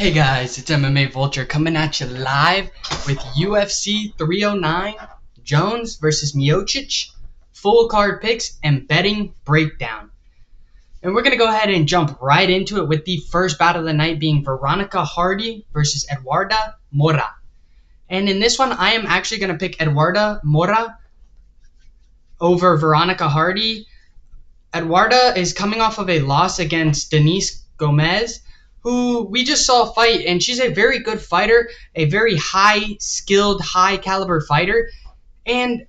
Hey guys, it's MMA Vulture coming at you live with UFC 309, Jones vs Miocic, full card picks and betting breakdown. And we're going to go ahead and jump right into it with the first battle of the night being Veronica versus Eduarda Moura. And in this one, I am actually going to pick Eduarda Moura over Veronica Hardy. Eduarda is coming off of a loss against Diniz Gomez, who we just saw fight, and she's a very good fighter, a very high-skilled, high-caliber fighter, and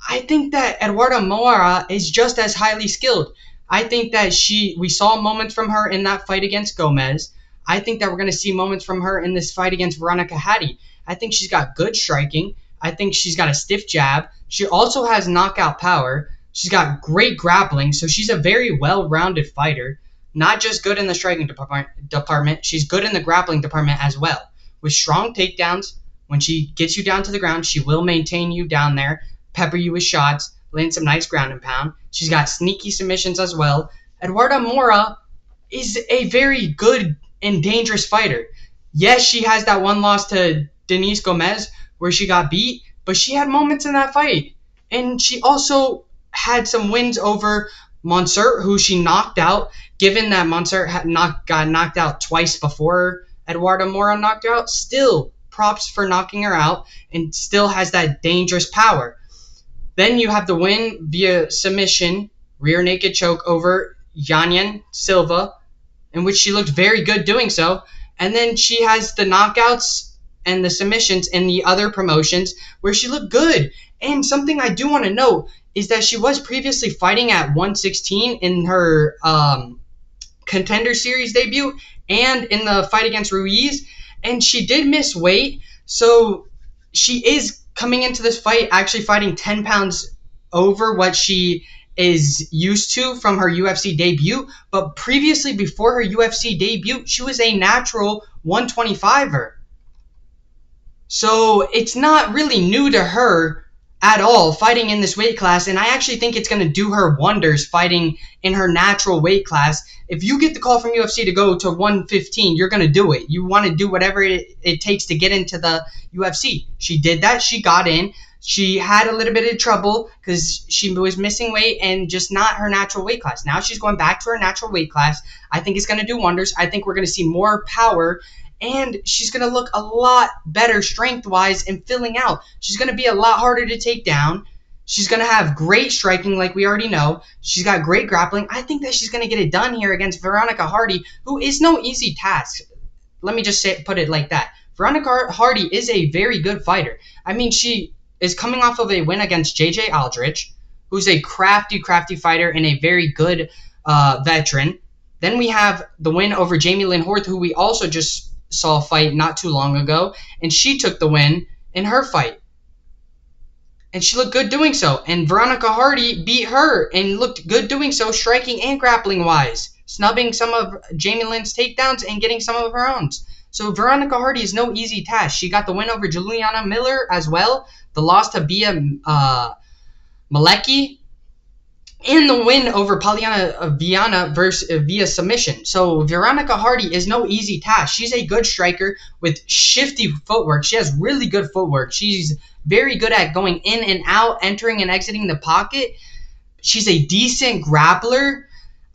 I think that Eduarda Moura is just as highly skilled. I think that we saw moments from her in that fight against Gomez. I think that we're going to see moments from her in this fight against Veronica Hardy. I think she's got good striking. I think she's got a stiff jab. She also has knockout power. She's got great grappling, so she's a very well-rounded fighter. Not just good in the striking department, she's good in the grappling department as well. With strong takedowns, when she gets you down to the ground, she will maintain you down there, pepper you with shots, land some nice ground and pound. She's got sneaky submissions as well. Eduarda Moura is a very good and dangerous fighter. Yes, she has that one loss to Diniz Gomez where she got beat, but she had moments in that fight. And she also had some wins over Monser, who she knocked out, given that Monser got knocked out twice before Eduarda Moura knocked her out. Still, props for knocking her out, and still has that dangerous power. Then you have the win via submission, rear naked choke over Silva, in which she looked very good doing so. And then she has the knockouts and the submissions in the other promotions where she looked good. And something I do want to note is that she was previously fighting at 116 in her Contender Series debut and in the fight against Ruiz, and she did miss weight, so she is coming into this fight actually fighting 10 pounds over what she is used to from her UFC debut, but previously before her UFC debut, she was a natural 125er. So it's not really new to her at all fighting in this weight class, and I actually think it's going to do her wonders fighting in her natural weight class. If you get the call from UFC to go to 115, you're going to do it. You want to do whatever it takes to get into the UFC. She did that. She got in. She had a little bit of trouble because she was missing weight and just not her natural weight class. Now she's going back to her natural weight class. I think it's going to do wonders. I think we're going to see more power, and she's going to look a lot better strength-wise and filling out. She's going to be a lot harder to take down. She's going to have great striking like we already know. She's got great grappling. I think that she's going to get it done here against Veronica Hardy, who is no easy task. Let me just put it like that. Veronica Hardy is a very good fighter. I mean, she is coming off of a win against J.J. Aldrich, who's a crafty fighter and a very good veteran. Then we have the win over Jamie Lynn Horth, who we also just saw a fight not too long ago, and she took the win in her fight. And she looked good doing so. And Veronica Hardy beat her and looked good doing so, striking and grappling wise, snubbing some of Jamie Lynn's takedowns and getting some of her own. So Veronica Hardy is no easy task. She got the win over Juliana Miller as well, the loss to Bia Malecki, and the win over Poliana Viana via submission. So Veronica Hardy is no easy task. She's a good striker with shifty footwork. She has really good footwork. She's very good at going in and out, entering and exiting the pocket. She's a decent grappler.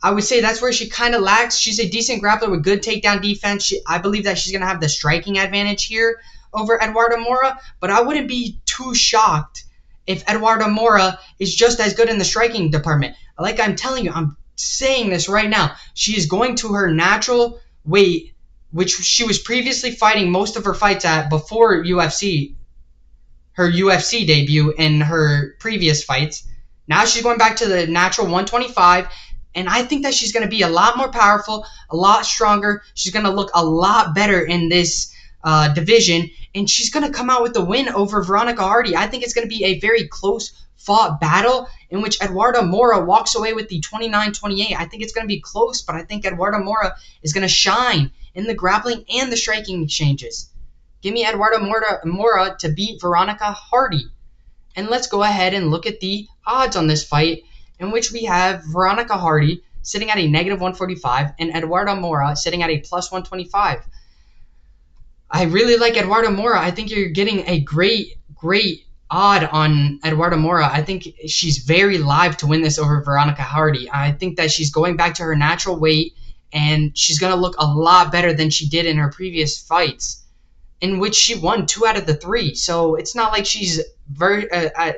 I would say that's where she kind of lacks. She's a decent grappler with good takedown defense. I believe that she's going to have the striking advantage here over Eduarda Moura, but I wouldn't be too shocked if Eduarda Moura is just as good in the striking department. Like I'm telling you, I'm saying this right now. She is going to her natural weight, which she was previously fighting most of her fights at before UFC, her UFC debut and her previous fights. Now she's going back to the natural 125, and I think that she's going to be a lot more powerful, a lot stronger. She's going to look a lot better in this division, and she's going to come out with the win over Veronica Hardy. I think it's going to be a very close-fought battle in which Eduarda Moura walks away with the 29-28. I think it's going to be close, but I think Eduarda Moura is going to shine in the grappling and the striking exchanges. Give me Eduarda Moura to beat Veronica Hardy. And let's go ahead and look at the odds on this fight, in which we have Veronica Hardy sitting at a -145 and Eduarda Moura sitting at a +125. I really like Eduarda Moura. I think you're getting a great odd on Eduarda Moura. I think she's very live to win this over Veronica Hardy. I think that she's going back to her natural weight, and she's going to look a lot better than she did in her previous fights, in which she won 2 out of the 3. So it's not like she's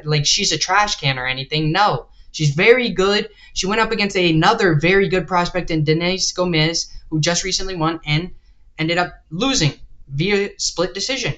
like she's a trash can or anything. No, she's very good. She went up against another very good prospect in Diniz Gomez, who just recently won and ended up losing via split decision.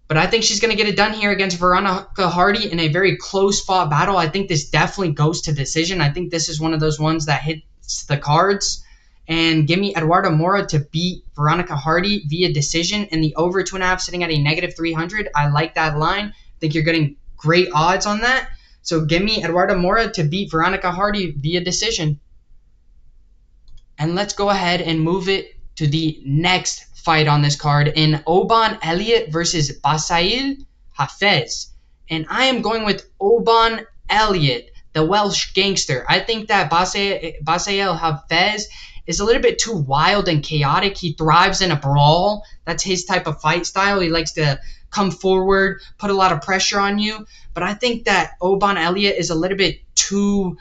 But I think she's going to get it done here against Veronica Hardy in a very close-fought battle. I think this definitely goes to decision. I think this is one of those ones that hits the cards. And give me Eduarda Moura to beat Veronica Hardy via decision, and the over 2.5 sitting at a -300. I like that line. I think you're getting great odds on that. So give me Eduarda Moura to beat Veronica Hardy via decision. And let's go ahead and move it to the next fight on this card in Oban Elliott versus Bassil Hafez. And I am going with Oban Elliott, the Welsh gangster. I think that Bassil Hafez is a little bit too wild and chaotic. He thrives in a brawl. That's his type of fight style. He likes to come forward, put a lot of pressure on you. But I think that Oban Elliott is a little bit too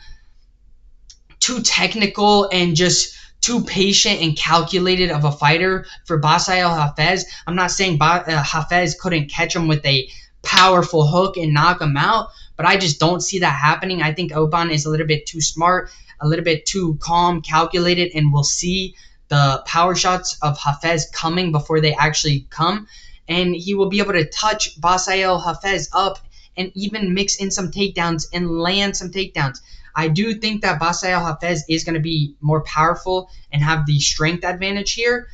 technical and just too patient and calculated of a fighter for Bassil Hafez. I'm not saying Hafez couldn't catch him with a powerful hook and knock him out, but I just don't see that happening. I think Oban is a little bit too smart, a little bit too calm, calculated, and we'll see the power shots of Hafez coming before they actually come. And he will be able to touch Bassil Hafez up and even mix in some takedowns and land some takedowns. I do think that Bassil Hafez is going to be more powerful and have the strength advantage here.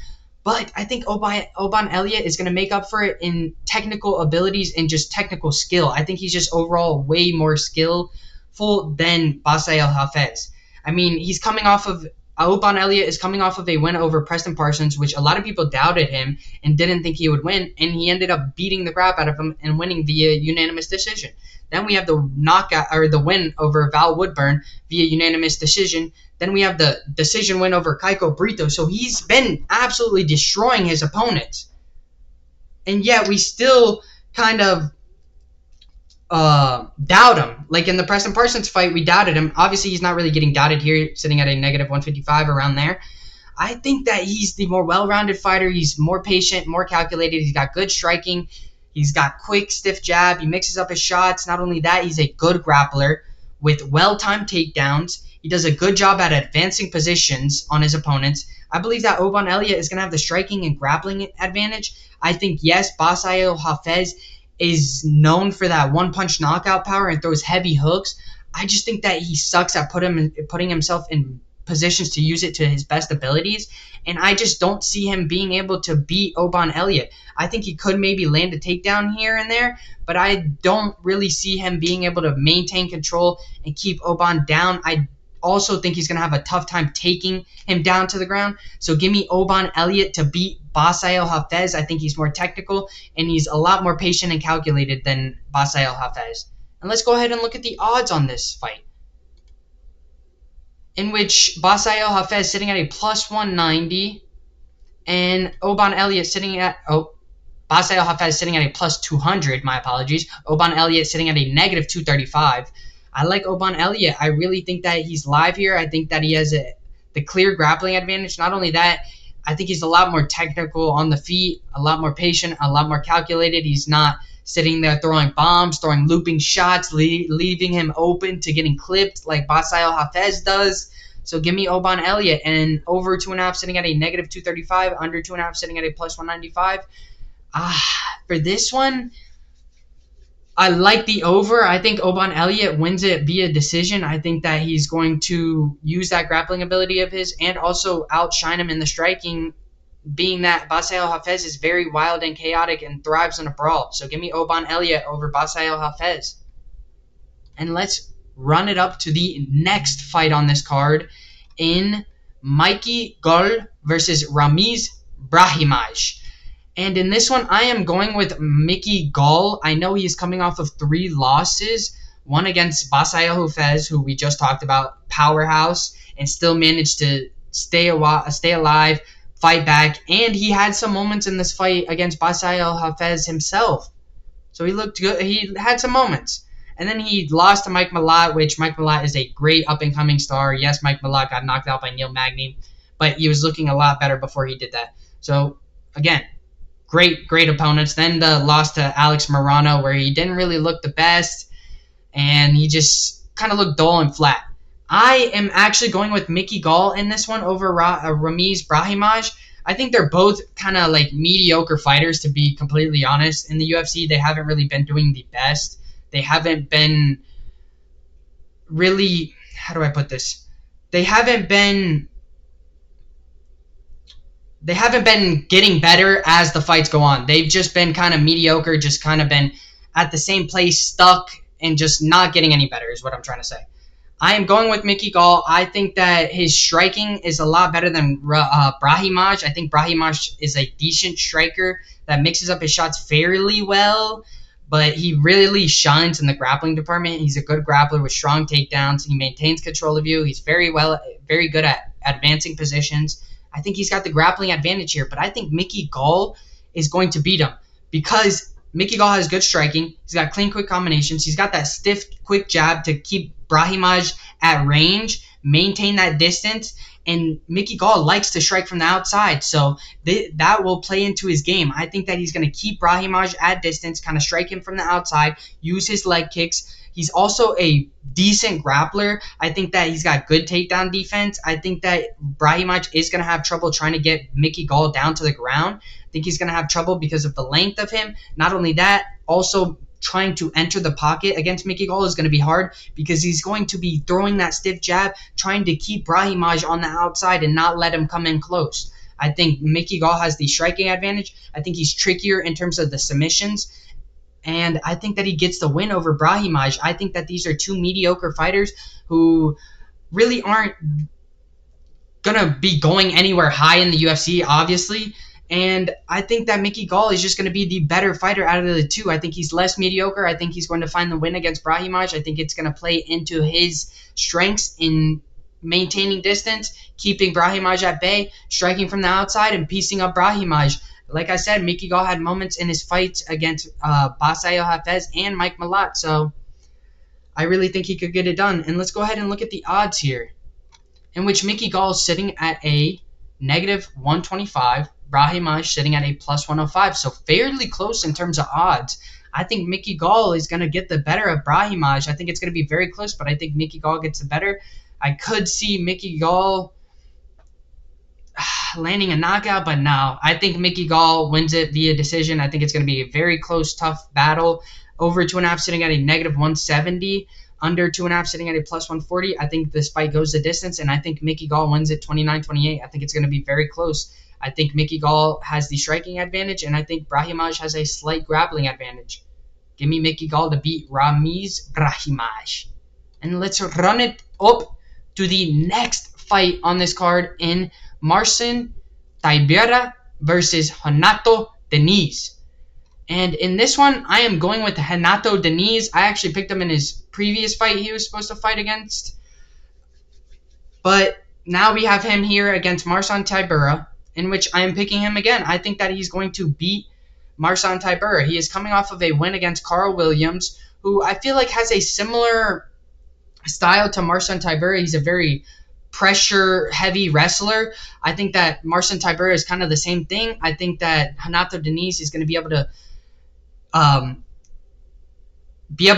But I think Oban Elliott is going to make up for it in technical abilities and just technical skill. I think he's just overall way more skillful than Bassil Hafez. I mean, Oban Elliott is coming off of a win over Preston Parsons, which a lot of people doubted him and didn't think he would win, and he ended up beating the crap out of him and winning via unanimous decision. Then we have the win over Val Woodburn via unanimous decision. Then we have the decision win over Kaiko Brito. So he's been absolutely destroying his opponents. And yet we still kind of doubt him. Like in the Preston Parsons fight, we doubted him. Obviously, he's not really getting doubted here, sitting at a -155 around there. I think that he's the more well-rounded fighter. He's more patient, more calculated. He's got good striking. He's got quick, stiff jab. He mixes up his shots. Not only that, he's a good grappler with well-timed takedowns. He does a good job at advancing positions on his opponents. I believe that Oban Elliott is going to have the striking and grappling advantage. I think, yes, Bassil Hafez is known for that one-punch knockout power and throws heavy hooks. I just think that he sucks at putting himself in positions to use it to his best abilities, and I just don't see him being able to beat Oban Elliott. I think he could maybe land a takedown here and there, but I don't really see him being able to maintain control and keep Oban down. I also think he's going to have a tough time taking him down to the ground. So give me Oban Elliott to beat Bassil Hafez. I think he's more technical, and he's a lot more patient and calculated than Bassil Hafez. And let's go ahead and look at the odds on this fight, in which Bassil Hafez sitting at a +190 and Oban Elliott sitting at Bassil Hafez sitting at a +200. My apologies. Oban Elliott sitting at a -235. I like Oban Elliott. I really think that he's live here. I think that he has the clear grappling advantage. Not only that, I think he's a lot more technical on the feet, a lot more patient, a lot more calculated. He's not sitting there throwing bombs, throwing looping shots, leaving him open to getting clipped like Bassil Hafez does. So give me Oban Elliott, and over 2.5 sitting at a -235, under 2.5 sitting at a +195. For this one, I like the over. I think Oban Elliott wins it via decision. I think that he's going to use that grappling ability of his and also outshine him in the striking, being that Bassil Hafez is very wild and chaotic and thrives in a brawl. So give me Oban Elliott over Bassil Hafez. And let's run it up to the next fight on this card in Gall versus Ramiz Brahimaj. And in this one, I am going with Gall. I know he's coming off of 3 losses. One against Bassil Hafez, who we just talked about, powerhouse, and still managed to stay alive, fight back, and he had some moments in this fight against Bassil Hafez himself. So he looked good. He had some moments. And then he lost to Mike Malott, which Mike Malott is a great up-and-coming star. Yes, Mike Malott got knocked out by Neil Magny, but he was looking a lot better before he did that. So, again, great opponents. Then the loss to Alex Morano, where he didn't really look the best, and he just kind of looked dull and flat. I am actually going with Mickey Gall in this one over Ramiz Brahimaj. I think they're both kind of like mediocre fighters, to be completely honest. In the UFC, they haven't really been doing the best. They haven't been really, how do I put this? They haven't been getting better as the fights go on. They've just been kind of mediocre, just kind of been at the same place, stuck, and just not getting any better is what I'm trying to say. I am going with Mickey Gall. I think that his striking is a lot better than Brahimaj. I think Brahimaj is a decent striker that mixes up his shots fairly well, but he really shines in the grappling department. He's a good grappler with strong takedowns. He maintains control of you. He's very good at advancing positions. I think he's got the grappling advantage here, but I think Mickey Gall is going to beat him because Mickey Gall has good striking. He's got clean, quick combinations. He's got that stiff, quick jab to keep Brahimaj at range, maintain that distance, and Mickey Gall likes to strike from the outside, so that will play into his game. I think that he's going to keep Brahimaj at distance, kind of strike him from the outside, use his leg kicks. He's also a decent grappler. I think that he's got good takedown defense. I think that Brahimaj is going to have trouble trying to get Mickey Gall down to the ground. I think he's going to have trouble because of the length of him. Not only that, also trying to enter the pocket against Mickey Gall is going to be hard because he's going to be throwing that stiff jab, trying to keep Brahimaj on the outside and not let him come in close. I think Mickey Gall has the striking advantage. I think he's trickier in terms of the submissions, and I think that he gets the win over Brahimaj. I think that these are two mediocre fighters who really aren't going to be going anywhere high in the UFC, obviously. And I think that Mickey Gall is just going to be the better fighter out of the two. I think he's less mediocre. I think he's going to find the win against Brahimaj. I think it's going to play into his strengths in maintaining distance, keeping Brahimaj at bay, striking from the outside, and piecing up Brahimaj. Like I said, Mickey Gall had moments in his fights against Bassil Hafez and Mike Malott. So I really think he could get it done. And let's go ahead and look at the odds here, in which Mickey Gall is sitting at a -125. Brahimaj sitting at a +105, so fairly close in terms of odds. I think Mickey Gall is going to get the better of Brahimaj. I think it's going to be very close, but I think Mickey Gall gets the better. I could see Mickey Gall landing a knockout, but no. I think Mickey Gall wins it via decision. I think it's going to be a very close, tough battle. Over 2.5 sitting at a -170. Under 2.5 sitting at a +140. I think this fight goes the distance, and I think Mickey Gall wins it 29-28. I think it's going to be very close. I think Mickey Gall has the striking advantage, and I think Brahimaj has a slight grappling advantage. Give me Mickey Gall to beat Ramiz Brahimaj. And let's run it up to the next fight on this card in Marcin Tybura versus Jhonata Diniz. And in this one, I am going with Jhonata Diniz. I actually picked him in his previous fight he was supposed to fight against. But now we have him here against Marcin Tybura, in which I am picking him again. I think that he's going to beat Marcin Tybura. He is coming off of a win against Carl Williams, who I feel like has a similar style to Marcin Tybura. He's a very pressure-heavy wrestler. I think that Marcin Tybura is kind of the same thing. I think that Jhonata Diniz is going to be able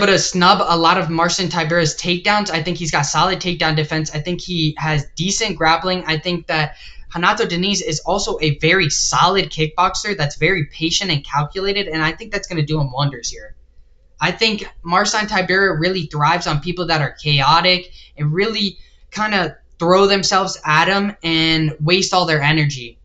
to snub a lot of Marcin Tybura's takedowns. I think he's got solid takedown defense. I think he has decent grappling. I think that Jhonata Diniz is also a very solid kickboxer that's very patient and calculated, and I think that's going to do him wonders here. I think Marcin Tybura really thrives on people that are chaotic and really kind of throw themselves at him and waste all their energy,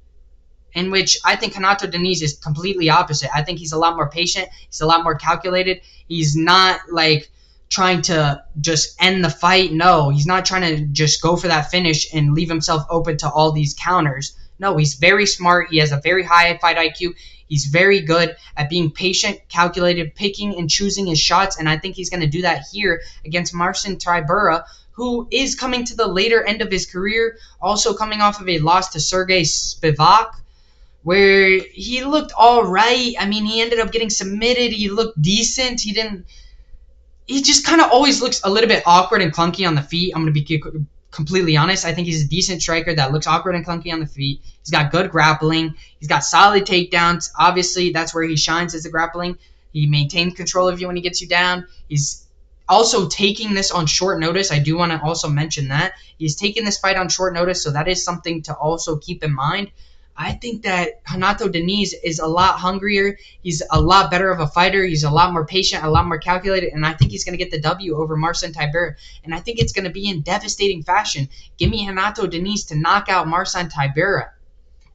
in which I think Jhonata Diniz is completely opposite. I think he's a lot more patient. He's a lot more calculated. He's not like trying to just end the fight. No, he's not trying to just go for that finish and leave himself open to all these counters. No, he's very smart. He has a very high fight IQ. He's very good at being patient, calculated, picking and choosing his shots, and I think he's going to do that here against Marcin Tybura, who is coming to the later end of his career, also coming off of a loss to Sergey Spivak, where he looked all right. I mean, he ended up getting submitted. He looked decent. He just kind of always looks a little bit awkward and clunky on the feet. I'm going to be completely honest. I think he's a decent striker that looks awkward and clunky on the feet. He's got good grappling. He's got solid takedowns. Obviously, that's where he shines, is the grappling. He maintains control of you when he gets you down. He's also taking this on short notice. I do want to also mention that. He's taking this fight on short notice, so that is something to also keep in mind. I think that Renato Diniz is a lot hungrier. He's a lot better of a fighter. He's a lot more patient, a lot more calculated, and I think he's going to get the W over Marcin Tybura. And I think it's going to be in devastating fashion. Give me Renato Diniz to knock out Marcin Tybura.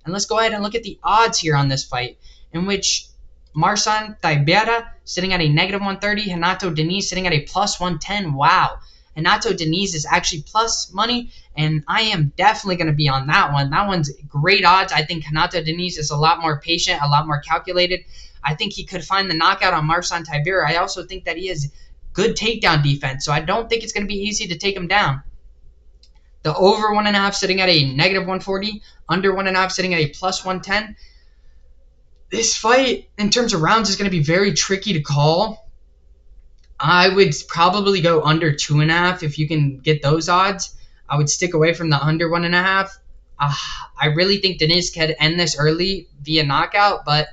And let's go ahead and look at the odds here on this fight, in which Marcin Tybura sitting at a -130, Renato Diniz sitting at a +110. Wow. Renato Diniz is actually plus money, and I am definitely going to be on that one. That one's great odds. I think Renato Diniz is a lot more patient, a lot more calculated. I think he could find the knockout on Marcin Tybura. I also think that he has good takedown defense, so I don't think it's going to be easy to take him down. The over 1.5 sitting at a -140, under 1.5 sitting at a +110. This fight, in terms of rounds, is going to be very tricky to call. I would probably go under 2.5 if you can get those odds. I would stick away from the under 1.5. I really think Diniz could end this early via knockout, but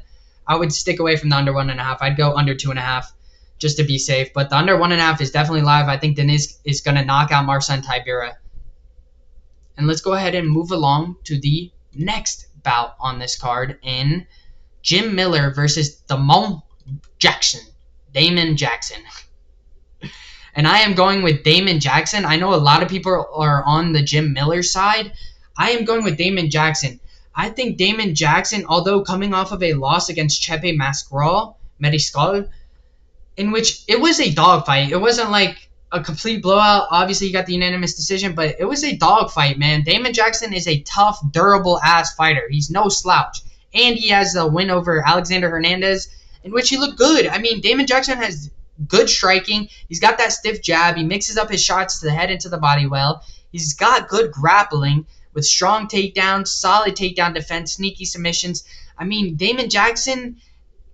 I would stick away from the under 1.5. I'd go under 2.5 just to be safe. But the under 1.5 is definitely live. I think Diniz is going to knock out Marcin Tybura. And let's go ahead and move along to the next bout on this card in Jim Miller versus Damon Jackson. And I am going with Damon Jackson. I know a lot of people are on the Jim Miller side. I am going with Damon Jackson. I think Damon Jackson, although coming off of a loss against Chepe Mariscal, in which it was a dogfight. It wasn't like a complete blowout. Obviously, he got the unanimous decision, but it was a dogfight, man. Damon Jackson is a tough, durable-ass fighter. He's no slouch. And he has the win over Alexander Hernandez, in which he looked good. I mean, Damon Jackson has good striking. He's got that stiff jab. He mixes up his shots to the head and to the body well. He's got good grappling with strong takedowns, solid takedown defense, sneaky submissions. I mean, Damon Jackson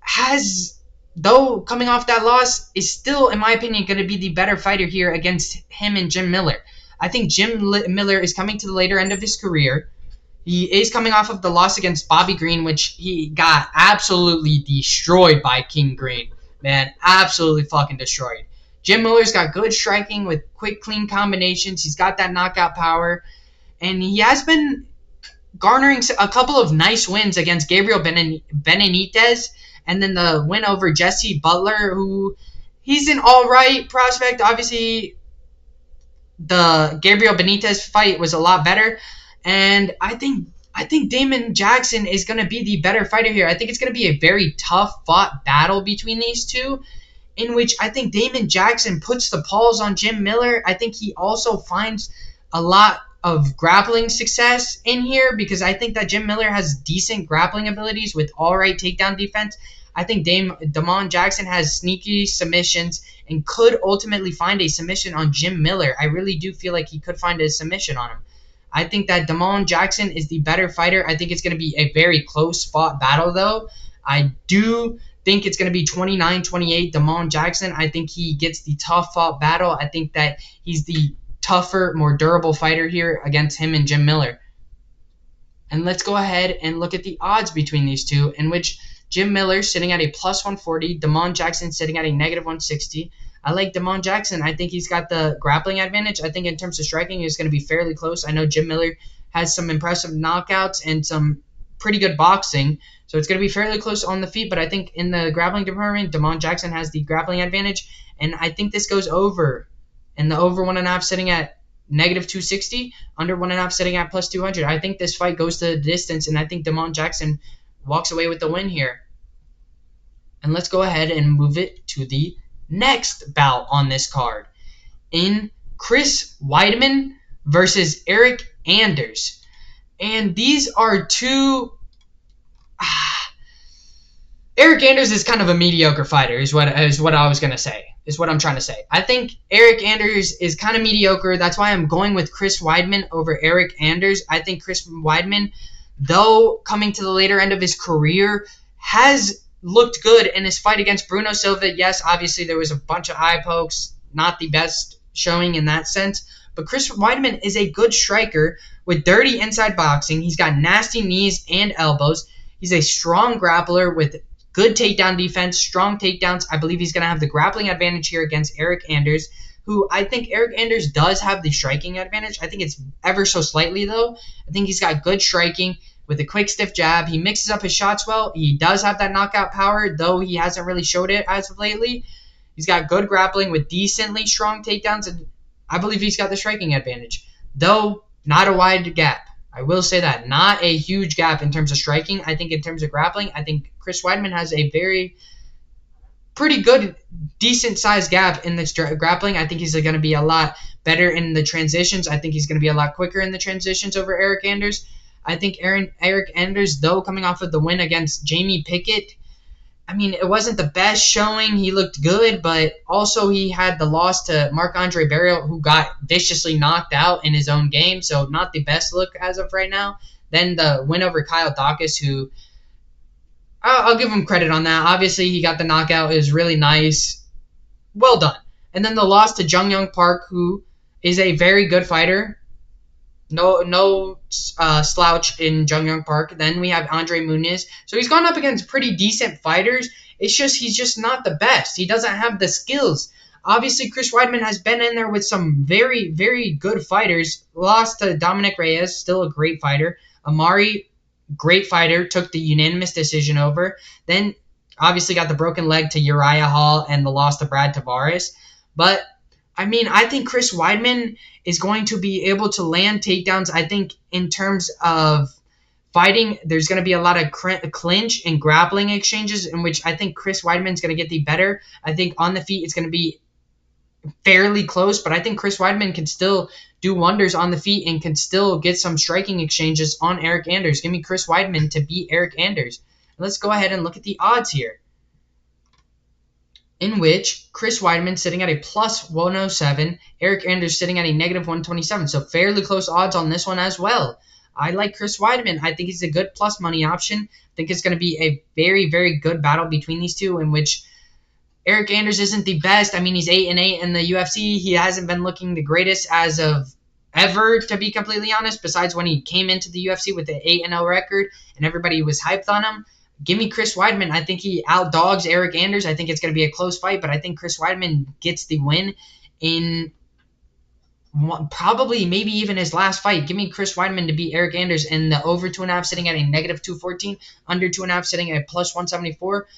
has, though coming off that loss, is still, in my opinion, going to be the better fighter here against him and Jim Miller. I think Jim Miller is coming to the later end of his career. He is coming off of the loss against Bobby Green, which he got absolutely destroyed by King Green. Man, absolutely fucking destroyed. Jim Miller's got good striking with quick, clean combinations. He's got that knockout power. And he has been garnering a couple of nice wins against Gabriel Benitez. And then the win over Jesse Butler, who he's an all-right prospect. Obviously, the Gabriel Benitez fight was a lot better. And I think Damon Jackson is going to be the better fighter here. I think it's going to be a very tough fought battle between these two, in which I think Damon Jackson puts the paws on Jim Miller. I think he also finds a lot of grappling success in here, because I think that Jim Miller has decent grappling abilities with all right takedown defense. I think Damon Jackson has sneaky submissions and could ultimately find a submission on Jim Miller. I really do feel like he could find a submission on him. I think that Damon Jackson is the better fighter. I think it's going to be a very close-fought battle, though. I do think it's going to be 29-28 Damon Jackson. I think he gets the tough-fought battle. I think that he's the tougher, more durable fighter here against him and Jim Miller. And let's go ahead and look at the odds between these two, in which Jim Miller sitting at a +140, Damon Jackson sitting at a -160. I like Damon Jackson. I think he's got the grappling advantage. I think in terms of striking, it's going to be fairly close. I know Jim Miller has some impressive knockouts and some pretty good boxing, so it's going to be fairly close on the feet. But I think in the grappling department, Damon Jackson has the grappling advantage, and I think this goes over. And the over 1.5 sitting at -260, under 1.5 sitting at +200. I think this fight goes to the distance, and I think Damon Jackson walks away with the win here. And let's go ahead and move it to the next bout on this card in Chris Weidman versus Eryk Anders. And these are two... Eryk Anders is kind of a mediocre fighter, is what I was going to say. is what I'm trying to say. I think Eryk Anders is kind of mediocre. That's why I'm going with Chris Weidman over Eryk Anders. I think Chris Weidman, though coming to the later end of his career, has looked good in his fight against Bruno Silva. Yes, obviously there was a bunch of eye pokes, not the best showing in that sense. But Chris Weidman is a good striker with dirty inside boxing. He's got nasty knees and elbows. He's a strong grappler with good takedown defense, strong takedowns. I believe he's going to have the grappling advantage here against Eryk Anders, who I think Eryk Anders does have the striking advantage. I think it's ever so slightly, though. I think he's got good striking with a quick, stiff jab. He mixes up his shots well. He does have that knockout power, though he hasn't really showed it as of lately. He's got good grappling with decently strong takedowns, and I believe he's got the striking advantage, though not a wide gap. I will say that. Not a huge gap in terms of striking. I think in terms of grappling, I think Chris Weidman has a pretty good, decent-sized gap in this grappling. I think he's going to be a lot better in the transitions. I think he's going to be a lot quicker in the transitions over Eryk Anders. I think Eryk Anders, though, coming off of the win against Jamie Pickett, I mean, it wasn't the best showing. He looked good, but also he had the loss to Marc-Andre Barrios, who got viciously knocked out in his own game, so not the best look as of right now. Then the win over Kyle Daukaus, who I'll give him credit on that. Obviously, he got the knockout. It was really nice. Well done. And then the loss to Jung Young Park, who is a very good fighter. No slouch in Jung Young Park. Then we have Andre Muniz. So he's gone up against pretty decent fighters. It's just he's just not the best. He doesn't have the skills. Obviously, Chris Weidman has been in there with some very, very good fighters. Lost to Dominic Reyes, still a great fighter. Amari, great fighter, took the unanimous decision over. Then obviously got the broken leg to Uriah Hall and the loss to Brad Tavares. But I mean, I think Chris Weidman is going to be able to land takedowns. I think in terms of fighting, there's going to be a lot of clinch and grappling exchanges in which I think Chris Weidman's going to get the better. I think on the feet it's going to be fairly close, but I think Chris Weidman can still do wonders on the feet and can still get some striking exchanges on Eryk Anders. Give me Chris Weidman to beat Eryk Anders. Let's go ahead and look at the odds here, in which Chris Weidman sitting at a plus 107, Eryk Anders sitting at a negative 127. So fairly close odds on this one as well. I like Chris Weidman. I think he's a good plus money option. I think it's going to be a very, very good battle between these two, in which Eryk Anders isn't the best. I mean, he's 8-8 in the UFC. He hasn't been looking the greatest as of ever, to be completely honest, besides when he came into the UFC with the 8-0 record and everybody was hyped on him. Give me Chris Weidman. I think he outdogs Eryk Anders. I think it's going to be a close fight, but I think Chris Weidman gets the win in probably maybe even his last fight. Give me Chris Weidman to beat Eryk Anders, and the over 2.5 sitting at a negative 214, under 2.5 sitting at a plus 174.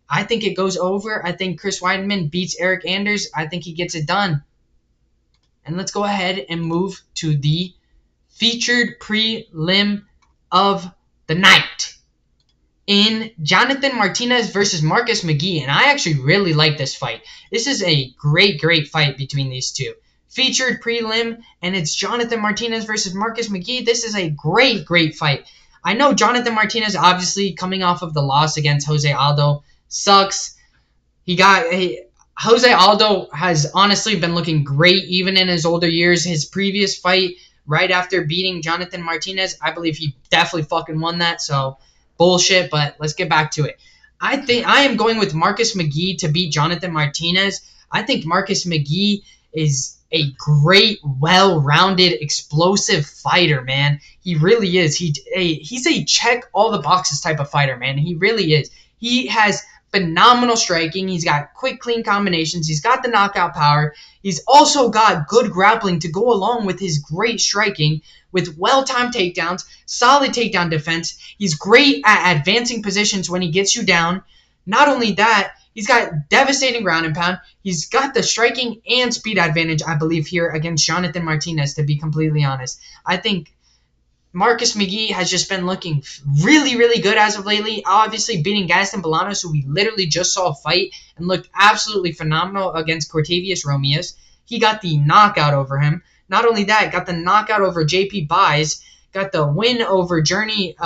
I think it goes over. I think Chris Weidman beats Eryk Anders. I think he gets it done. And let's go ahead and move to the featured prelim of the night, in Jonathan Martinez versus Marcus McGhee. And I actually really like this fight. This is a great, great fight between these two. Featured prelim, and it's Jonathan Martinez versus Marcus McGhee. This is a great, great fight. I know Jonathan Martinez, obviously, coming off of the loss against Jose Aldo, sucks. Jose Aldo has honestly been looking great even in his older years. His previous fight, right after beating Jonathan Martinez, I believe he definitely fucking won that, so bullshit, but let's get back to it. I think I am going with Marcus McGhee to beat Jonathan Martinez. I think Marcus McGhee is a great, well-rounded, explosive fighter, man. He really is. He's a check all the boxes type of fighter, man. He really is. He has phenomenal striking. He's got quick, clean combinations. He's got the knockout power. He's also got good grappling to go along with his great striking, with well-timed takedowns, solid takedown defense. He's great at advancing positions when he gets you down. Not only that, he's got devastating ground and pound. He's got the striking and speed advantage, I believe, here against Jonathan Martinez, to be completely honest. I think Marcus McGhee has just been looking really, really good as of lately. Obviously beating Gaston Bolanos, who we literally just saw fight and looked absolutely phenomenal against Cortavius Romeus. He got the knockout over him. Not only that, got the knockout over JP Buys, got the win over Journey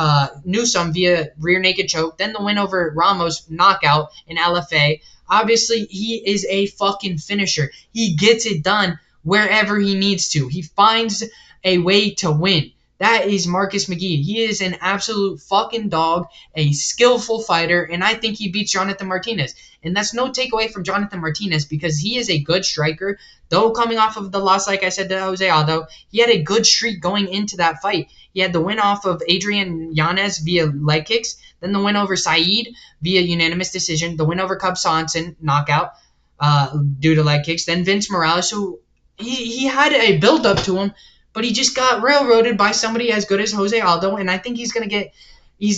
Newsome via rear naked choke, then the win over Ramos knockout in LFA. Obviously, he is a fucking finisher. He gets it done wherever he needs to. He finds a way to win. That is Marcus McGhee. He is an absolute fucking dog, a skillful fighter, and I think he beats Jonathan Martinez. And that's no takeaway from Jonathan Martinez because he is a good striker. Though coming off of the loss, like I said, to Jose Aldo, he had a good streak going into that fight. He had the win off of Adrian Yanez via leg kicks, then the win over Saeed via unanimous decision, the win over Cub Swanson, knockout due to leg kicks, then Vince Morales, who he had a build-up to him, but he just got railroaded by somebody as good as Jose Aldo, and I think he's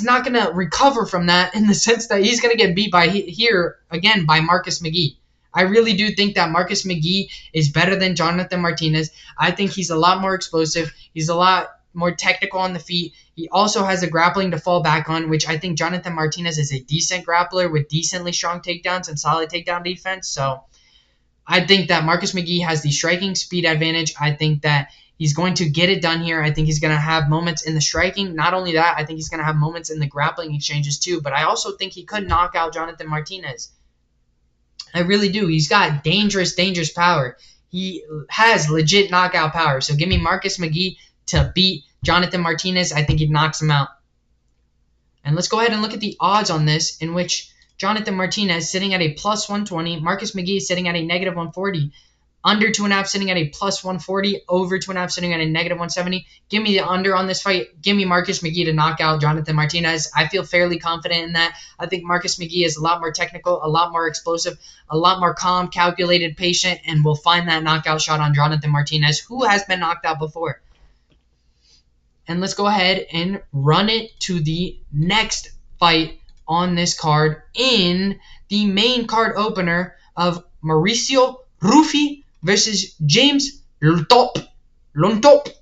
not going to recover from that in the sense that he's going to get beat by by Marcus McGhee. I really do think that Marcus McGhee is better than Jonathan Martinez. I think he's a lot more explosive. He's a lot more technical on the feet. He also has the grappling to fall back on, which I think Jonathan Martinez is a decent grappler with decently strong takedowns and solid takedown defense. So I think that Marcus McGhee has the striking speed advantage. I think that he's going to get it done here. I think he's going to have moments in the striking. Not only that, I think he's going to have moments in the grappling exchanges too. But I also think he could knock out Jonathan Martinez. I really do. He's got dangerous, dangerous power. He has legit knockout power. So give me Marcus McGhee to beat Jonathan Martinez. I think he knocks him out. And let's go ahead and look at the odds on this, in which Jonathan Martinez sitting at a plus 120. Marcus McGhee sitting at a negative 140. Under 2.5 sitting at a plus 140. Over 2.5 sitting at a negative 170. Give me the under on this fight. Give me Marcus McGhee to knock out Jonathan Martinez. I feel fairly confident in that. I think Marcus McGhee is a lot more technical, a lot more explosive, a lot more calm, calculated, patient, and will find that knockout shot on Jonathan Martinez, who has been knocked out before. And let's go ahead and run it to the next fight on this card in the main card opener of Mauricio Ruffy versus James Llontop.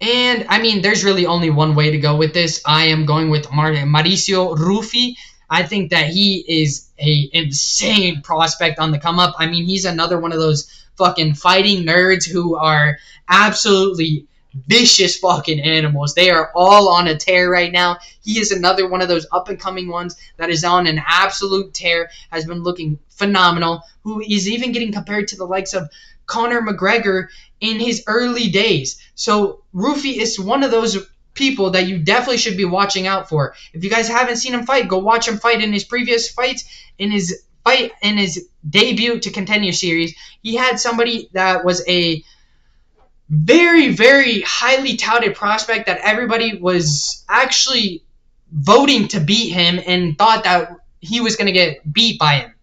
And, I mean, there's really only one way to go with this. I am going with Mauricio Ruffy. I think that he is an insane prospect on the come-up. I mean, he's another one of those fucking fighting nerds who are absolutely vicious fucking animals. They are all on a tear right now. He is another one of those up-and-coming ones that is on an absolute tear, has been looking phenomenal, who is even getting compared to the likes of Conor McGregor in his early days. So Ruffy is one of those people that you definitely should be watching out for. If you guys haven't seen him fight, go watch him fight in his previous fights. In his fight in his debut to Contender Series, he had somebody that was a very, very highly touted prospect that everybody was actually voting to beat him and thought that he was going to get beat by him.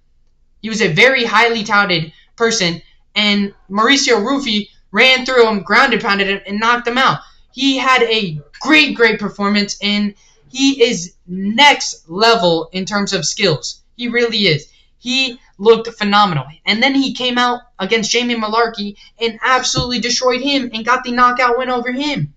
He was a very highly touted person, and Mauricio Ruffy ran through him, grounded, pounded him, and knocked him out. He had a great, great performance, and he is next level in terms of skills. He really is. He looked phenomenal. And then he came out against Jamie Mullarkey and absolutely destroyed him and got the knockout win over him.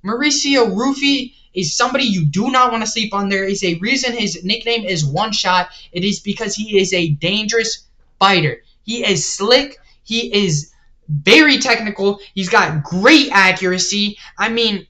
Mauricio Ruffy is somebody you do not want to sleep on. There is a reason his nickname is One Shot. It is because he is a dangerous fighter. He is slick. He is very technical. He's got great accuracy. I mean,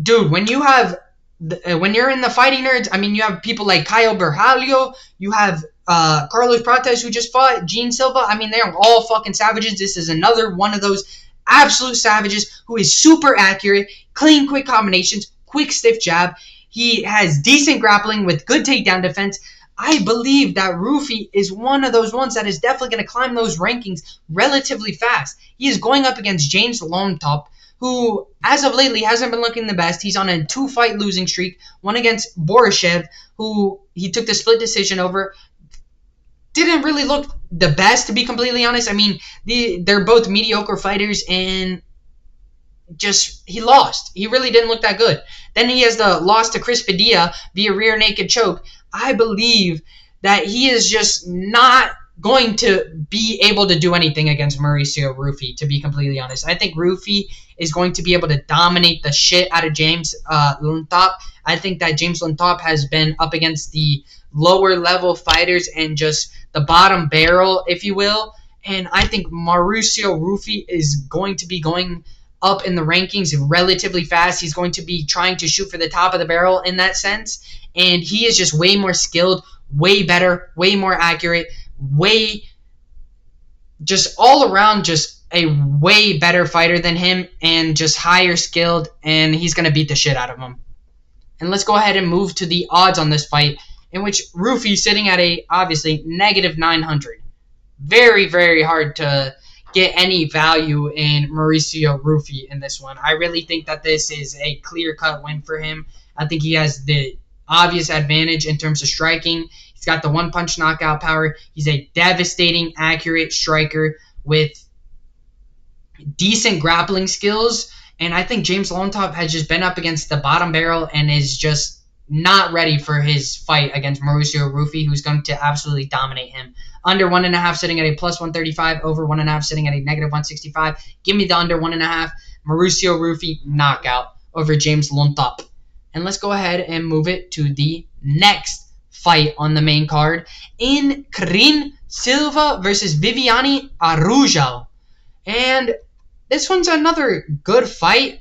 dude, when you're in the fighting nerds, I mean, you have people like Caio Berhalio, you have Carlos Prates, who just fought, Gene Silva. I mean, they're all fucking savages. This is another one of those absolute savages who is super accurate, clean, quick combinations, quick, stiff jab. He has decent grappling with good takedown defense. I believe that Ruffy is one of those ones that is definitely going to climb those rankings relatively fast. He is going up against James Llontop, who, as of lately, hasn't been looking the best. He's on a 2-fight losing streak. One against Borishev, who he took the split decision over. Didn't really look the best, to be completely honest. I mean, they're both mediocre fighters, and just, he lost. He really didn't look that good. Then he has the loss to Chris Padilla via rear naked choke. I believe that he is just not going to be able to do anything against Mauricio Ruffy, to be completely honest. I think Ruffy is going to be able to dominate the shit out of James Llontop. I think that James Llontop has been up against the lower level fighters and just the bottom barrel, if you will. And I think Mauricio Ruffy is going to be going up in the rankings relatively fast. He's going to be trying to shoot for the top of the barrel in that sense. And he is just way more skilled, way better, way more accurate, way just all around just a way better fighter than him and just higher skilled, and he's going to beat the shit out of him. And let's go ahead and move to the odds on this fight, in which Ruffy sitting at a, obviously, negative 900. Very, very hard to get any value in Mauricio Ruffy in this one. I really think that this is a clear-cut win for him. I think he has the obvious advantage in terms of striking. He's got the one-punch knockout power. He's a devastating, accurate striker with decent grappling skills. And I think James Llontop has just been up against the bottom barrel and is just not ready for his fight against Mauricio Ruffy, who's going to absolutely dominate him. Under 1.5 sitting at a plus 135. Over 1.5 sitting at a negative 165. Give me the under 1.5. Mauricio Ruffy knockout over James Llontop. And let's go ahead and move it to the next fight on the main card in Karine Silva versus Viviane Araujo. And this one's another good fight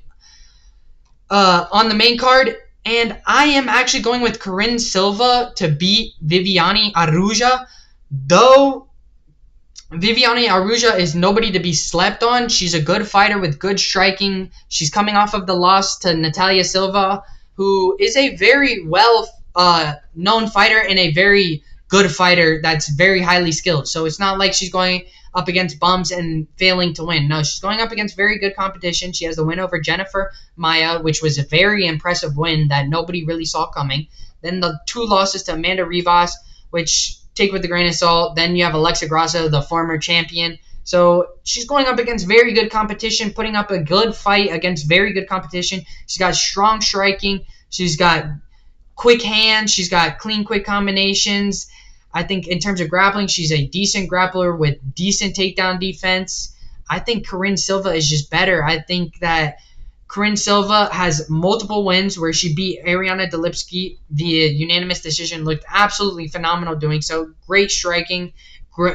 on the main card. And I am actually going with Karine Silva to beat Viviane Araujo. Though Viviane Araujo is nobody to be slept on. She's a good fighter with good striking. She's coming off of the loss to Natalia Silva, who is a very well-known fighter and a very good fighter that's very highly skilled. So it's not like she's going up against bums and failing to win. No, she's going up against very good competition. She has the win over Jennifer Maia, which was a very impressive win that nobody really saw coming. Then the 2 losses to Amanda Rivas, which take with a grain of salt. Then you have Alexa Grasso, the former champion. So she's going up against very good competition, putting up a good fight against very good competition. She's got strong striking. She's got quick hands. She's got clean, quick combinations. I think in terms of grappling, she's a decent grappler with decent takedown defense. I think Karine Silva is just better. I think that Karine Silva has multiple wins where she beat Ariana Delipsky via unanimous decision. Looked absolutely phenomenal doing so. Great striking,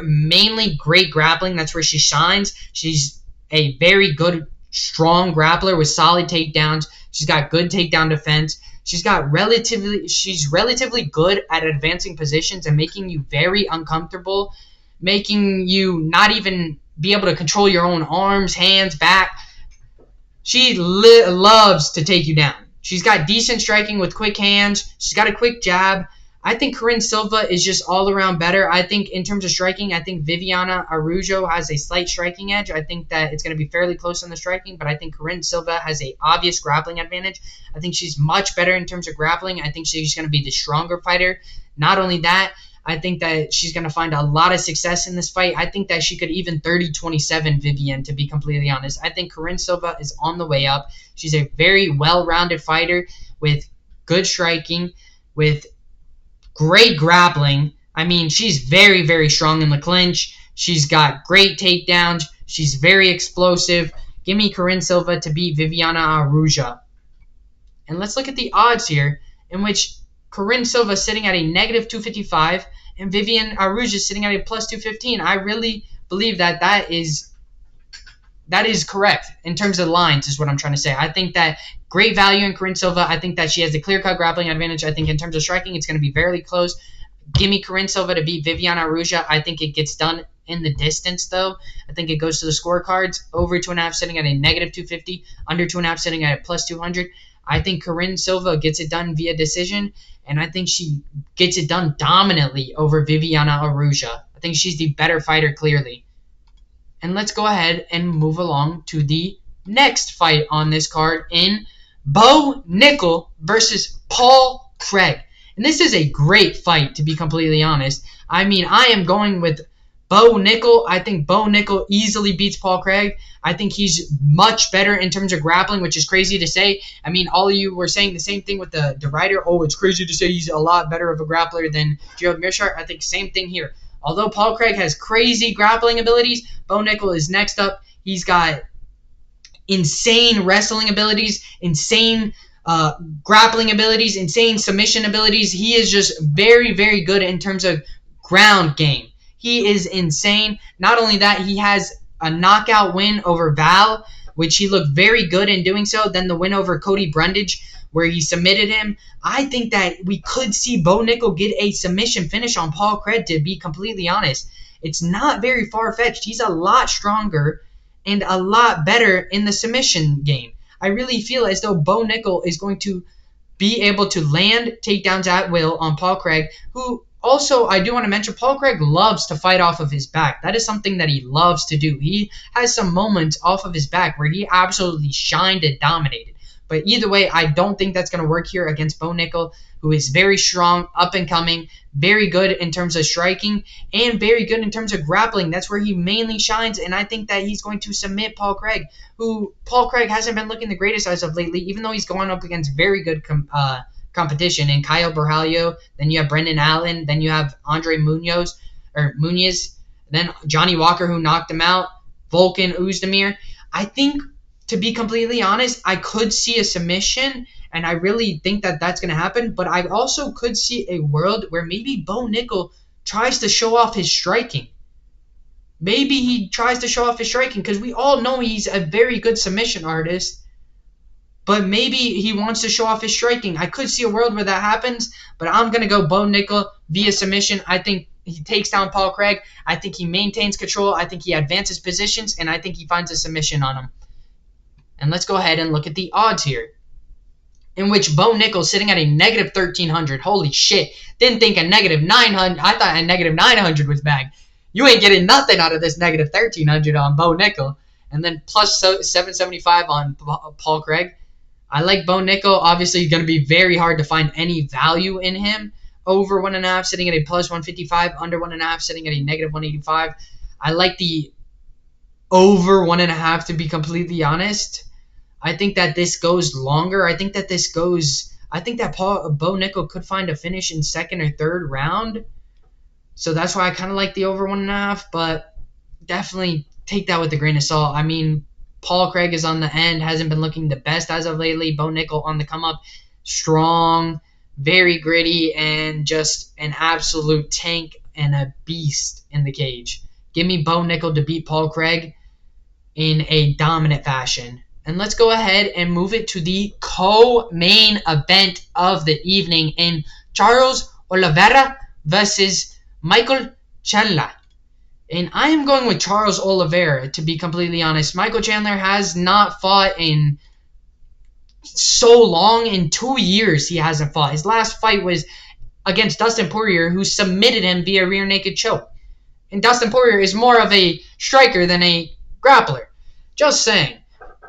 mainly great grappling. That's where she shines. She's a very good, strong grappler with solid takedowns. She's got good takedown defense. She's relatively good at advancing positions and making you very uncomfortable, making you not even be able to control your own arms, hands, back. She loves to take you down. She's got decent striking with quick hands. She's got a quick jab. I think Karine Silva is just all around better. I think in terms of striking, I think Viviane Araujo has a slight striking edge. I think that it's going to be fairly close on the striking, but I think Karine Silva has a obvious grappling advantage. I think she's much better in terms of grappling. I think she's going to be the stronger fighter. Not only that, I think that she's going to find a lot of success in this fight. I think that she could even 30-27 Viviane, to be completely honest. I think Karine Silva is on the way up. She's a very well-rounded fighter with good striking, with great grappling. I mean, she's very, very strong in the clinch. She's got great takedowns. She's very explosive. Give me Karine Silva to beat Viviane Araujo. And let's look at the odds here, in which Karine Silva is sitting at a negative 255 and Viviane Araujo is sitting at a plus 215. I really believe that is correct in terms of lines, is what I'm trying to say. I think that great value in Karine Silva. I think that she has the clear-cut grappling advantage. I think in terms of striking, it's going to be very close. Give me Karine Silva to beat Viviane Araujo. I think it gets done in the distance, though. I think it goes to the scorecards. Over 2.5 sitting at a negative 250. Under 2.5 sitting at a plus 200. I think Karine Silva gets it done via decision, and I think she gets it done dominantly over Viviane Araujo. I think she's the better fighter, clearly. And let's go ahead and move along to the next fight on this card in Bo Nickal versus Paul Craig. And this is a great fight, to be completely honest. I mean, I am going with Bo Nickal. I think Bo Nickal easily beats Paul Craig. I think he's much better in terms of grappling, which is crazy to say. I mean, all of you were saying the same thing with the Ryder. Oh, it's crazy to say he's a lot better of a grappler than Gerald Meerschaert. I think same thing here. Although Paul Craig has crazy grappling abilities, Bo Nickal is next up. He's got insane wrestling abilities, insane grappling abilities, insane submission abilities. He is just very, very good in terms of ground game. He is insane. Not only that, he has a knockout win over Val. which he looked very good in doing so. Then the win over Cody Brundage, where he submitted him. I think that we could see Bo Nickal get a submission finish on Paul Craig, to be completely honest. It's not very far-fetched. He's a lot stronger and a lot better in the submission game. I really feel as though Bo Nickal is going to be able to land takedowns at will on Paul Craig, who also, I do want to mention, Paul Craig loves to fight off of his back. That is something that he loves to do. He has some moments off of his back where he absolutely shined and dominated. But either way, I don't think that's going to work here against Bo Nickal, who is very strong, up and coming, very good in terms of striking, and very good in terms of grappling. That's where he mainly shines, and I think that he's going to submit Paul Craig, who Paul Craig hasn't been looking the greatest as of lately, even though he's going up against very good competition in Kyle Borralho. Then you have Brendan Allen. Then you have Andre Munoz, then Johnny Walker, who knocked him out. Volkan Oezdemir. I think, to be completely honest, I could see a submission, and I really think that that's going to happen. But I also could see a world where maybe Bo Nickal tries to show off his striking. Maybe he tries to show off his striking, because we all know he's a very good submission artist. But maybe he wants to show off his striking. I could see a world where that happens, but I'm going to go Bo Nickal via submission. I think he takes down Paul Craig. I think he maintains control. I think he advances positions, and I think he finds a submission on him. And let's go ahead and look at the odds here, in which Bo Nickal sitting at a negative 1,300. Holy shit. Didn't think a negative 900. I thought a negative 900 was bagged. You ain't getting nothing out of this negative 1,300 on Bo Nickal. And then plus 775 on Paul Craig. I like Bo Nickal. Obviously, going to be very hard to find any value in him. Over 1.5, sitting at a plus 155. Under 1.5, sitting at a negative 185. I like the over 1.5, to be completely honest. I think that this goes longer. I think that Bo Nickal could find a finish in second or third round. So that's why I kind of like the over 1.5. But definitely take that with a grain of salt. I mean, Paul Craig is on the end, hasn't been looking the best as of lately. Bo Nickal on the come up, strong, very gritty, and just an absolute tank and a beast in the cage. Give me Bo Nickal to beat Paul Craig in a dominant fashion. And let's go ahead and move it to the co-main event of the evening in Charles Oliveira versus Michael Chandler. And I am going with Charles Oliveira, to be completely honest. Michael Chandler has not fought in so long. In 2 years, he hasn't fought. His last fight was against Dustin Poirier, who submitted him via rear naked choke. And Dustin Poirier is more of a striker than a grappler. Just saying.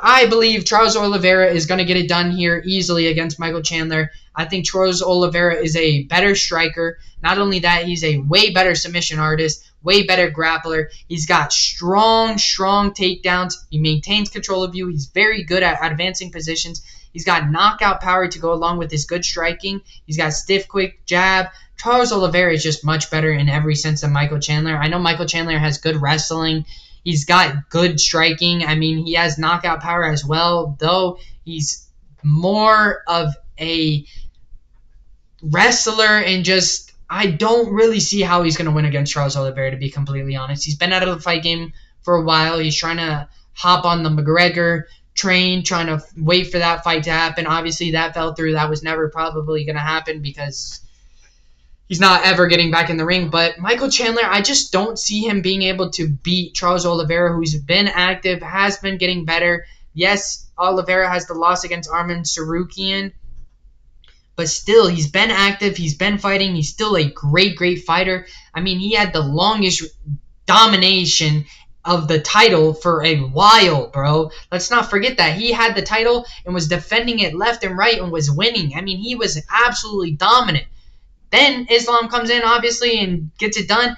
I believe Charles Oliveira is going to get it done here easily against Michael Chandler. I think Charles Oliveira is a better striker. Not only that, he's a way better submission artist, way better grappler. He's got strong takedowns. He maintains control of you. He's very good at advancing positions. He's got knockout power to go along with his good striking. He's got stiff, quick jab. Charles Oliveira is just much better in every sense than Michael Chandler. I know Michael Chandler has good wrestling. He's got good striking. I mean, he has knockout power as well, though he's more of a wrestler, and just I don't really see how he's going to win against Charles Oliveira, to be completely honest. He's been out of the fight game for a while. He's trying to hop on the McGregor train, trying to wait for that fight to happen. Obviously, that fell through. That was never probably going to happen because he's not ever getting back in the ring. But Michael Chandler, I just don't see him being able to beat Charles Oliveira, who's been active, has been getting better. Yes, Oliveira has the loss against Arman Sarukian, but still, he's been active, he's been fighting, he's still a great fighter. I mean, he had the longest domination of the title for a while, bro. Let's not forget that. He had the title and was defending it left and right and was winning. I mean, he was absolutely dominant. Then Islam comes in, obviously, and gets it done.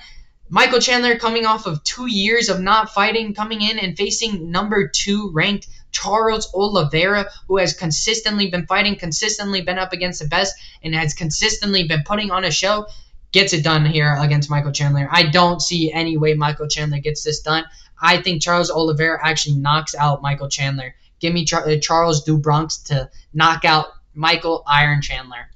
Michael Chandler, coming off of 2 years of not fighting, coming in and facing number 2 ranked Charles Oliveira, who has consistently been fighting, consistently been up against the best, and has consistently been putting on a show, gets it done here against Michael Chandler. I don't see any way Michael Chandler gets this done. I think Charles Oliveira actually knocks out Michael Chandler. Give me Charles Du Bronx to knock out Michael Iron Chandler.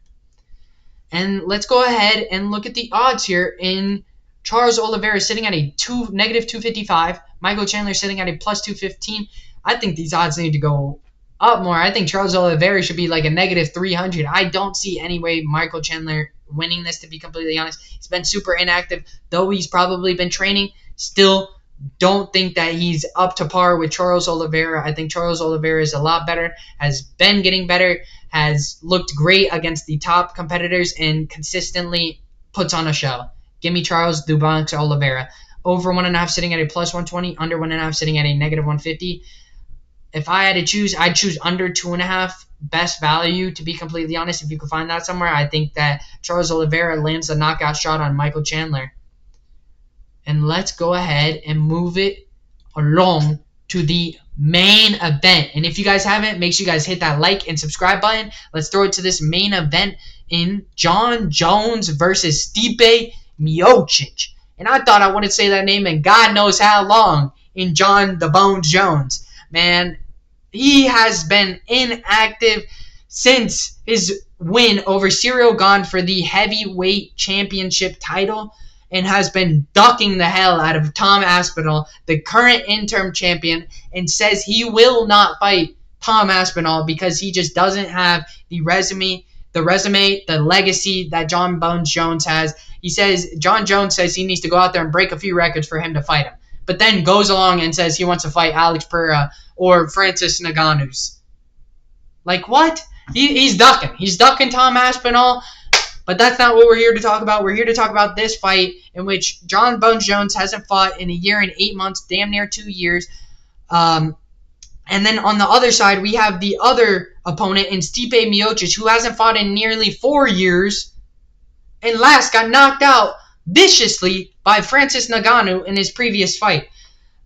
And let's go ahead and look at the odds here in Charles Oliveira sitting at a negative 255. Michael Chandler sitting at a plus 215. I think these odds need to go up more. I think Charles Oliveira should be like a negative 300. I don't see any way Michael Chandler winning this, to be completely honest. He's been super inactive, though he's probably been training. Still, don't think that he's up to par with Charles Oliveira. I think Charles Oliveira is a lot better, has been getting better, has looked great against the top competitors, and consistently puts on a show. Give me Charles Dubanks Oliveira. Over 1.5 sitting at a plus 120, under 1.5 sitting at a negative 150. If I had to choose, I'd choose under 2.5 best value, to be completely honest. If you can find that somewhere, I think that Charles Oliveira lands a knockout shot on Michael Chandler. And let's go ahead and move it along to the main event. And if you guys haven't, make sure you guys hit that like and subscribe button. Let's throw it to this main event in Jon Jones versus Stipe Miocic. And I thought I wouldn't say that name in God knows how long, in Jon the Bones Jones. Man, he has been inactive since his win over Ciryl Gane for the heavyweight championship title, and has been ducking the hell out of Tom Aspinall, the current interim champion, and says he will not fight Tom Aspinall because he just doesn't have the resume, the legacy that Jon Bones Jones has. He says, Jon Jones says he needs to go out there and break a few records for him to fight him, but then goes along and says he wants to fight Alex Pereira or Francis Ngannou's. Like, what? He's ducking. He's ducking Tom Aspinall. But that's not what we're here to talk about. We're here to talk about this fight in which Jon Bones Jones hasn't fought in a year and 8 months, damn near 2 years. And then on the other side, we have the other opponent in Stipe Miocic, who hasn't fought in nearly 4 years, and last got knocked out viciously by Francis Ngannou in his previous fight.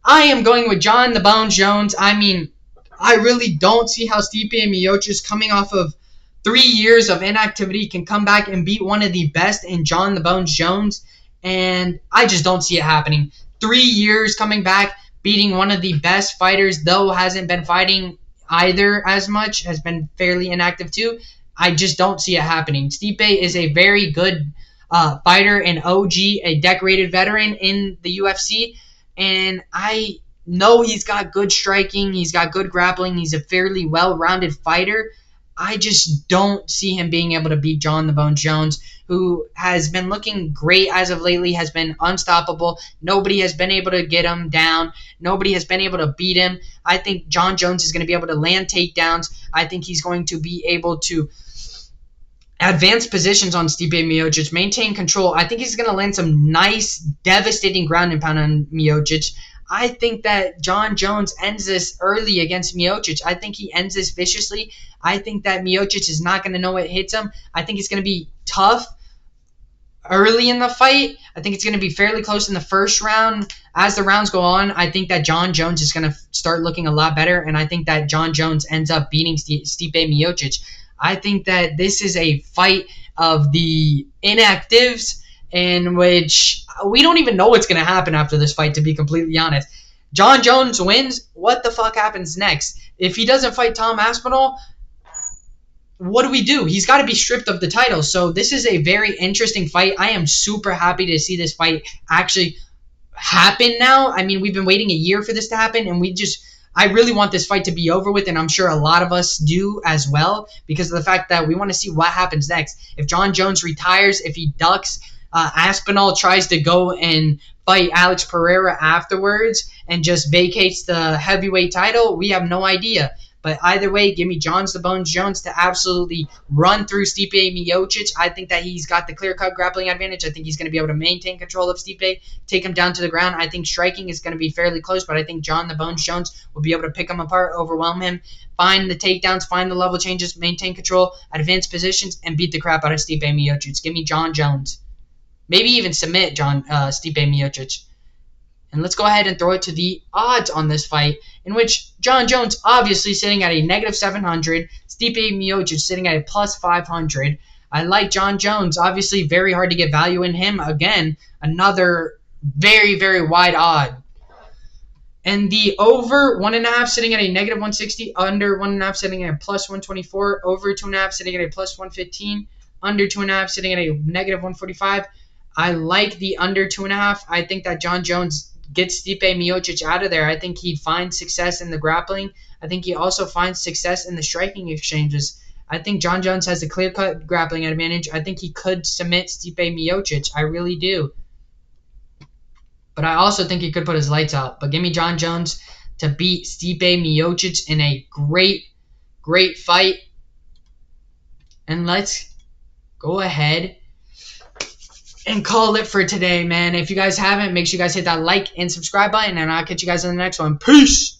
I am going with Jon the Bones Jones. I mean, I really don't see how Stipe Miocic, coming off of 3 years of inactivity, can come back and beat one of the best in Jon the Bones Jones. And I just don't see it happening. 3 years coming back, beating one of the best fighters, though hasn't been fighting either as much, has been fairly inactive too. I just don't see it happening. Stipe is a very good fighter, an OG, a decorated veteran in the UFC. And I know he's got good striking, he's got good grappling, he's a fairly well-rounded fighter. I just don't see him being able to beat Jon the Bones Jones, who has been looking great as of lately, has been unstoppable. Nobody has been able to get him down. Nobody has been able to beat him. I think Jon Jones is going to be able to land takedowns. I think he's going to be able to advance positions on Stipe Miocic, maintain control. I think he's going to land some nice, devastating ground and pound on Miocic. I think that Jon Jones ends this early against Miocic. I think he ends this viciously. I think that Miocic is not going to know what hits him. I think it's going to be tough early in the fight. I think it's going to be fairly close in the first round. As the rounds go on, I think that Jon Jones is going to start looking a lot better, and I think that Jon Jones ends up beating Stipe Miocic. I think that this is a fight of the inactives, in which we don't even know what's going to happen after this fight, to be completely honest. Jon Jones wins. What the fuck happens next? If he doesn't fight Tom Aspinall, what do we do? He's got to be stripped of the title. So this is a very interesting fight. I am super happy to see this fight actually happen now. I mean, we've been waiting a year for this to happen, and I really want this fight to be over with, and I'm sure a lot of us do as well, because of the fact that we want to see what happens next. If Jon Jones retires, if he ducks, Aspinall tries to go and fight Alex Pereira afterwards and just vacates the heavyweight title, we have no idea. But either way, give me Jon the Bones Jones to absolutely run through Stipe Miocic. I think that he's got the clear-cut grappling advantage. I think he's going to be able to maintain control of Stipe, take him down to the ground. I think striking is going to be fairly close, but I think Jon the Bones Jones will be able to pick him apart, overwhelm him, find the takedowns, find the level changes, maintain control, advance positions, and beat the crap out of Stipe Miocic. Give me Jon Jones. Maybe even submit Stipe Miocic. And let's go ahead and throw it to the odds on this fight, in which Jon Jones obviously sitting at a negative 700, Stipe Miocic sitting at a plus 500. I like Jon Jones. Obviously, very hard to get value in him. Again, another very, very wide odd. And the over 1.5 sitting at a negative 160, under 1.5 sitting at a plus 124, over 2.5 sitting at a plus 115, under 2.5 sitting at a negative 145. I like the under 2.5. I think that Jon Jones get Stipe Miocic out of there. I think he finds success in the grappling. I think he also finds success in the striking exchanges. I think Jon Jones has a clear-cut grappling advantage. I think he could submit Stipe Miocic. I really do. But I also think he could put his lights out. But give me Jon Jones to beat Stipe Miocic in a great fight. And let's go ahead and call it for today, man. If you guys haven't, make sure you guys hit that like and subscribe button, and I'll catch you guys in the next one. Peace!